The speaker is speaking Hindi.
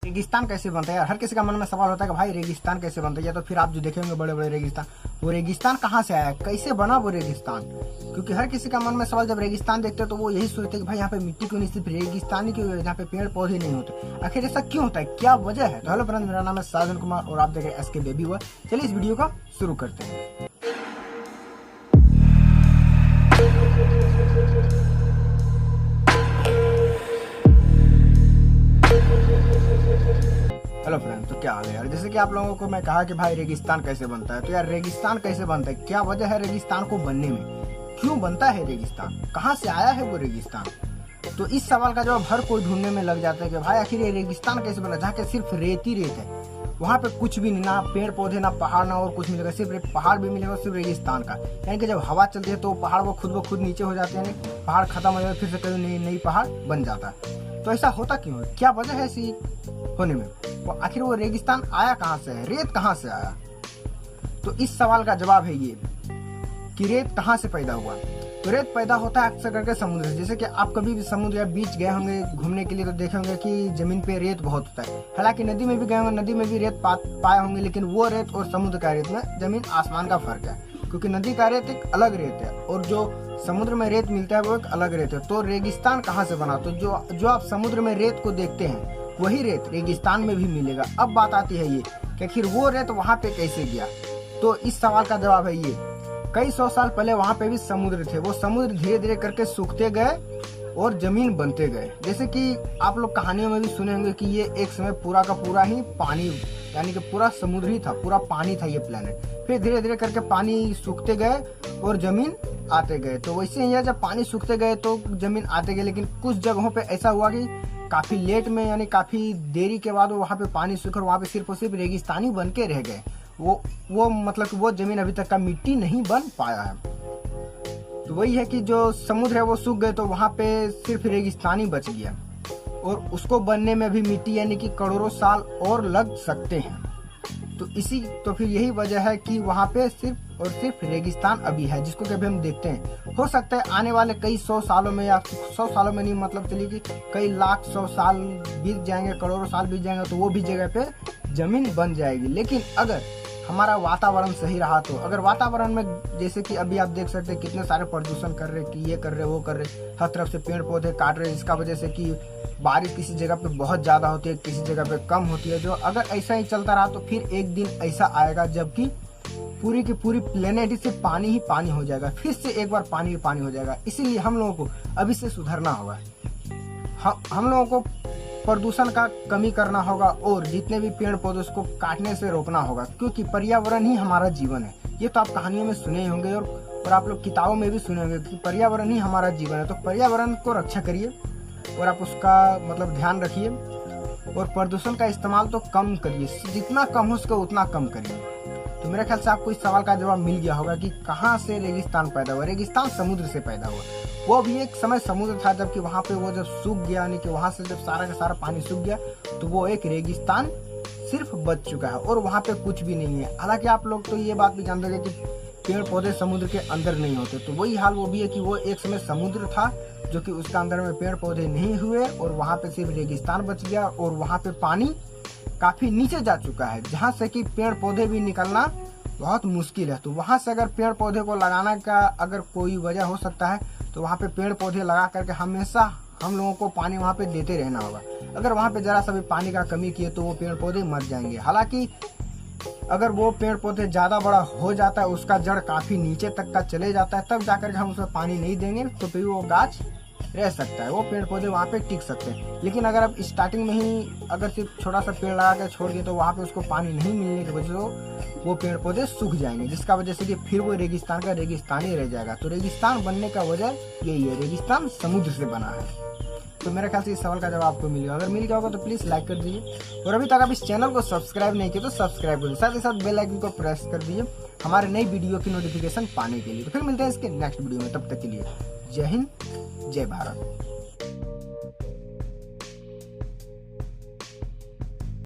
रेगिस्तान कैसे बनता है यार? हर किसी का मन में सवाल होता है कि भाई रेगिस्तान कैसे बनता है। या तो फिर आप जो देखे होंगे बड़े बड़े रेगिस्तान, वो रेगिस्तान कहाँ से आया, कैसे बना वो रेगिस्तान? क्योंकि हर किसी का मन में सवाल, जब रेगिस्तान देखते हैं तो वो यही सोचते हैं कि भाई यहाँ पे मिट्टी क्यों नहीं, सिर्फ रेगिस्तान ही क्यों, यहाँ पे पेड़ पौधे नहीं होते। आखिर ऐसा क्यों होता है, क्या वजह है? तो हेलो फ्रेंड्स, मेरा नाम है साजन कुमार और आप देख रहे हैं SK बेबी वर्ल्ड। चलिए इस वीडियो का शुरू करते हैं। हेलो फ्रेंड्स, तो क्या हाल है यार? जैसे कि आप लोगों को मैं कहा कि भाई रेगिस्तान कैसे बनता है, तो यार रेगिस्तान कैसे बनता है, क्या वजह है रेगिस्तान को बनने में, क्यों बनता है रेगिस्तान, कहाँ से आया है वो रेगिस्तान? तो इस सवाल का जवाब हर कोई ढूंढने में लग जाता है कि भाई आखिर ये रेगिस्तान कैसे बना, जहाँ के सिर्फ रेत ही रेत है, वहाँ पे कुछ भी नहीं, ना पेड़ पौधे ना पहाड़ ना और कुछ मिलेगा, सिर्फ एक पहाड़ भी मिलेगा सिर्फ रेगिस्तान का। यानी कि जब हवा चलती है तो पहाड़ वो खुद नीचे हो जाते हैं, पहाड़ खत्म हो जाते, फिर से कभी नई पहाड़ बन जाता है। तो ऐसा होता क्यों है, क्या वजह है ऐसी होने में? वो आखिर वो रेगिस्तान आया कहाँ से है, रेत कहाँ से आया? तो इस सवाल का जवाब है ये कि रेत कहाँ से पैदा हुआ। तो रेत पैदा होता है अक्सर करके समुद्र से। जैसे कि आप कभी भी समुद्र या बीच गए होंगे घूमने के लिए तो देखे होंगे कि जमीन पे रेत बहुत होता है। हालांकि नदी में भी गए होंगे, नदी में भी रेत पाए होंगे, लेकिन वो रेत और समुद्र का रेत में जमीन आसमान का फर्क है। क्योंकि नदी का रेत एक अलग रेत है और जो समुद्र में रेत मिलता है वो एक अलग रेत है। तो रेगिस्तान कहाँ से बना? तो जो आप समुद्र में रेत को देखते हैं वही रेत रेगिस्तान में भी मिलेगा। अब बात आती है ये कि आखिर वो रेत वहां पे कैसे गया। तो इस सवाल का जवाब है ये, कई 100 साल पहले वहां पे भी समुद्र थे, वो समुद्र धीरे धीरे करके सूखते गए और जमीन बनते गए। जैसे कि आप लोग कहानियों में भी सुने होंगे कि ये एक समय पूरा का पूरा ही पानी, यानी कि पूरा समुद्र ही था, पूरा पानी था ये प्लेनेट। फिर धीरे धीरे करके पानी सूखते गए और जमीन आते गए। तो वैसे ही जब पानी सूखते गए तो जमीन आते गए, लेकिन कुछ जगहों पे ऐसा हुआ कि काफी लेट में, यानी काफी देरी के बाद वहाँ पे पानी सूखा, वहाँ पे सिर्फ और सिर्फ रेगिस्तानी बन के रह गए। वो मतलब कि वो जमीन अभी तक का मिट्टी नहीं बन पाया है। तो वही है कि जो समुद्र है वो सूख गए तो वहाँ पे सिर्फ रेगिस्तानी बच गया और उसको बनने में भी मिट्टी यानी कि करोड़ों साल और लग सकते हैं। तो फिर यही वजह है कि वहाँ पे सिर्फ और सिर्फ रेगिस्तान अभी है, जिसको कभी हम देखते हैं। हो सकता है आने वाले कई 100 सालों में, या 100 सालों में नहीं, मतलब चलिए कि कई लाख 100 साल बीत जाएंगे, करोड़ों साल बीत जाएंगे, तो वो भी जगह पे जमीन बन जाएगी। लेकिन अगर हमारा वातावरण सही रहा तो, अगर वातावरण में जैसे कि अभी आप देख सकते हैं कितने सारे प्रदूषण कर रहे, कि ये कर रहे वो कर रहे, हर तरफ से पेड़ पौधे काट रहे, जिसका वजह से कि बारिश किसी जगह पे बहुत ज्यादा होती है, किसी जगह पे कम होती है। जो अगर ऐसा ही चलता रहा तो फिर एक दिन ऐसा आएगा जबकि पूरी की पूरी प्लेनेट ही से पानी ही पानी हो जाएगा, फिर से एक बार पानी ही पानी हो जाएगा। इसीलिए हम लोगों को अभी से सुधरना होगा, हम लोगों को प्रदूषण का कमी करना होगा और जितने भी पेड़ पौधे उसको काटने से रोकना होगा, क्योंकि पर्यावरण ही हमारा जीवन है। ये तो आप कहानियों में सुने होंगे और आप लोग किताबों में भी सुने होंगे कि पर्यावरण ही हमारा जीवन है। तो पर्यावरण को रक्षा करिए और आप उसका मतलब ध्यान रखिए और प्रदूषण का इस्तेमाल तो कम करिए, जितना कम हो सके उतना कम करिए। तो मेरे ख्याल से आपको इस सवाल का जवाब मिल गया होगा कि कहाँ से रेगिस्तान पैदा हुआ। रेगिस्तान समुद्र से पैदा हुआ। वो भी एक समय समुद्र था, जबकि वहाँ पे वो जब सूख गया, यानी कि वहाँ से जब सारा का सारा पानी सूख गया तो वो एक रेगिस्तान सिर्फ बच चुका है और वहाँ पे कुछ भी नहीं है। हालांकि आप लोग तो ये बात भी जानते हैं कि पेड़ पौधे समुद्र के अंदर नहीं होते। तो वही हाल वो भी है कि वो एक समय समुद्र था जो कि उसका अंदर में पेड़ पौधे नहीं हुए और वहाँ पे सिर्फ रेगिस्तान बच गया और वहाँ पे पानी काफी नीचे जा चुका है, जहाँ से कि पेड़ पौधे भी निकलना बहुत मुश्किल है। तो वहाँ से अगर पेड़ पौधे को लगाना का अगर कोई वजह हो सकता है तो वहाँ पे पेड़ पौधे लगा करके हमेशा हम लोगों को पानी वहाँ पे देते रहना होगा। अगर वहाँ पे जरा सा भी पानी का कमी किए तो वो पेड़ पौधे मर जाएंगे। हालांकि अगर वो पेड़ पौधे ज्यादा बड़ा हो जाता है, उसका जड़ काफी नीचे तक का चले जाता है, तब जाकर के हम उसमें पानी नहीं देंगे तो फिर वो गाछ रह सकता है, वो पेड़ पौधे वहाँ पे टिक सकते हैं। लेकिन अगर आप स्टार्टिंग में ही अगर सिर्फ छोटा सा पेड़ लगा कर छोड़ दिए तो वहाँ पे उसको पानी नहीं मिलने की वजह से वो पेड़ पौधे सूख जाएंगे, जिसका वजह से कि फिर वो रेगिस्तान का रेगिस्तान ही रह जाएगा। तो रेगिस्तान बनने का वजह यही है, रेगिस्तान समुद्र से बना है। तो मेरे ख्याल से इस सवाल का जवाब आपको मिल गया। अगर मिल गया होगा तो प्लीज लाइक कर दीजिए और अभी तक आप इस चैनल को सब्सक्राइब नहीं किए तो सब्सक्राइब कर दीजिए, साथ ही साथ बेल आइकन को प्रेस कर दीजिए हमारे नई वीडियो की नोटिफिकेशन पाने के लिए। तो फिर मिलते हैं इसके नेक्स्ट वीडियो में, तब तक के लिए जय हिंद जय भारत।